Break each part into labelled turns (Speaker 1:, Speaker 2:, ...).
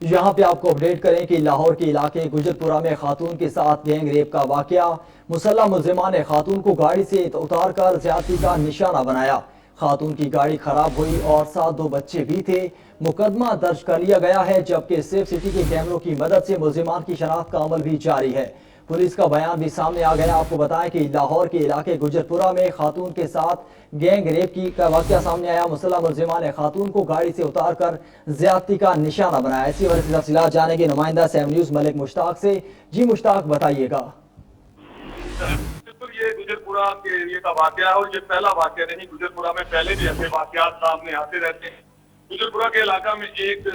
Speaker 1: یہاں پہ آپ کو اپڈیٹ کریں کہ لاہور کے علاقے گجرپورہ میں خاتون کے ساتھ گینگ ریپ کا واقعہ۔ مسلح ملزمان نے خاتون کو گاڑی سے اتار کر زیادتی کا نشانہ بنایا۔ خاتون کی گاڑی خراب ہوئی اور ساتھ 2 بچے بھی تھے۔ مقدمہ درج کر لیا گیا ہے، جبکہ سیف سٹی کے کیمروں کی مدد سے ملزمان کی شناخت کا عمل بھی جاری ہے۔ پولیس کا بیان بھی سامنے آ گیا۔ آپ کو بتائیں کہ لاہور کے علاقے گجرپورہ میں خاتون کے ساتھ گینگ ریپ کا واقعہ سامنے آیا۔ مسلح ملزمان نے خاتون کو گاڑی سے اتار کر زیادتی کا نشانہ بنایا۔ اسی وجہ سے تفصیلات جانیں گے نمائندہ سیم نیوز ملک مشتاق سے۔ جی مشتاق، بتائیے گا۔
Speaker 2: یہ گجرپورہ کے ایریے کا واقعہ ہے اور یہ پہلا واقعہ نہیں، گجرپورہ میں پہلے بھی ایسے واقعات سامنے آتے رہتے ہیں۔ گجرپورہ کے علاقہ میں ایک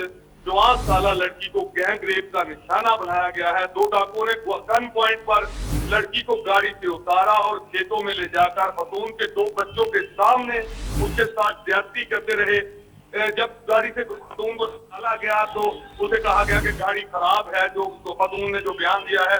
Speaker 2: جوان سالہ لڑکی کو گینگ ریپ کا نشانہ بنایا گیا ہے۔ 2 ڈاکوؤں نے گن پوائنٹ پر لڑکی کو گاڑی سے اتارا اور کھیتوں میں لے جا کر خاتون کے 2 بچوں کے سامنے اس کے ساتھ زیادتی کرتے رہے۔ جب گاڑی سے خاتون کو ڈالا گیا تو اسے کہا گیا کہ گاڑی خراب ہے، جو خاتون نے جو بیان دیا ہے۔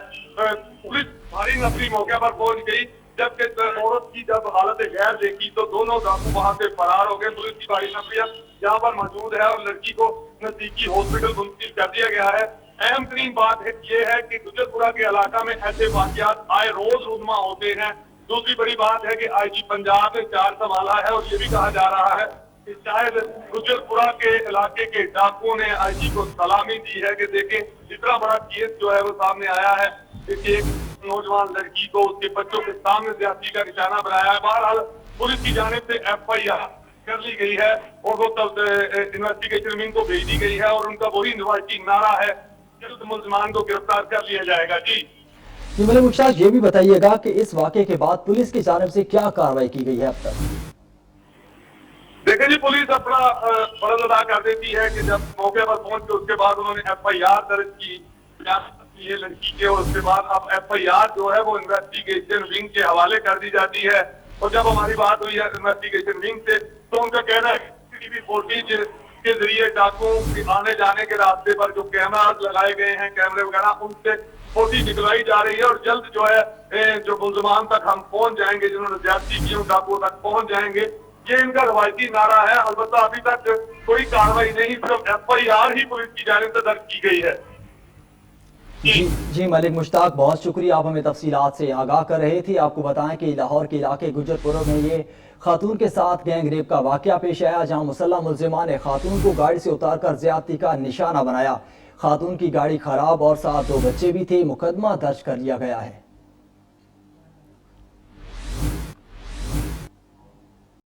Speaker 2: پولیس بھاری نفری موقع پر پہنچ گئی، جبکہ عورت کی جب حالت غیر دیکھی تو دونوں ڈاکو وہاں سے فرار ہو گئے۔ پولیس کی بھاری نفریت یہاں پر موجود ہے اور لڑکی کو نزدیکی ہاسپٹل منتقل کر دیا گیا ہے۔ اہم ترین بات یہ ہے کہ گجرپورہ کے علاقہ میں ایسے واقعات آئے روز رونما ہوتے ہیں۔ دوسری بڑی بات ہے کہ آئی جی پنجاب نے چارج سنبھالا ہے اور یہ بھی کہا جا رہا ہے کہ شاید گجرپورہ کے علاقے کے ڈاکوؤں نے آئی جی کو سلامی دی ہے کہ دیکھیں اتنا بڑا کیس جو ہے وہ سامنے آیا ہے کہ ایک نوجوان لڑکی کو اس کے بچوں کے سامنے زیادتی کا نشانہ بنایا ہے۔ بہرحال پولیس کی جانب سے FIR کر لی گئی ہے اور وہ انویسٹیگیشن ونگ کو بھیج دی گئی ہے اور ان کا وہی روایتی نعرہ ہے جلد ملزمان کو گرفتار کر لیا جائے گا۔ جی
Speaker 1: ملک مشتاق، یہ بھی بتائیے گا کہ اس واقعے کے بعد پولیس کی جانب سے کیا کارروائی کی گئی ہے اب تک؟
Speaker 2: دیکھیں جی، پولیس اپنا فرض ادا کر دیتی ہے کہ جب موقع پر پہنچ کے اس کے بعد انہوں نے FIR درج کی یہ لڑکی کے، اور اس کے بعد اب FIR جو ہے وہ انویسٹیگیشن ونگ کے حوالے کر دی جاتی ہے۔ اور جب ہماری بات ہوئی ہے انویسٹیگیشن ونگ سے تو ان کا کہنا ہے CCTV فوٹیج کے ذریعے ڈاکوؤں کے آنے جانے کے راستے پر جو کیمراز لگائے گئے ہیں، کیمرے وغیرہ، ان سے فوٹیج نکلائی جا رہی ہے اور جلد جو ہے جو ملزمان تک ہم پہنچ جائیں گے، جنہوں نے زیادتی کی ان ڈاکوؤں تک پہنچ جائیں گے۔ یہ ان کا روایتی نعرہ ہے۔ البتہ ابھی تک کوئی کارروائی نہیں، صرف FIR ہی پولیس کی جانب سے درج کی گئی ہے۔
Speaker 1: جی ملک مشتاق، بہت شکریہ، آپ ہمیں تفصیلات سے آگاہ کر رہے تھے۔ آپ کو بتائیں کہ لاہور کے علاقے گجرپورہ میں یہ خاتون کے ساتھ گینگ ریپ کا واقعہ پیش آیا، جہاں مسلح ملزمان نے خاتون کو گاڑی سے اتار کر زیادتی کا نشانہ بنایا۔ خاتون کی گاڑی خراب اور ساتھ 2 بچے بھی تھے۔ مقدمہ درج کر لیا گیا ہے۔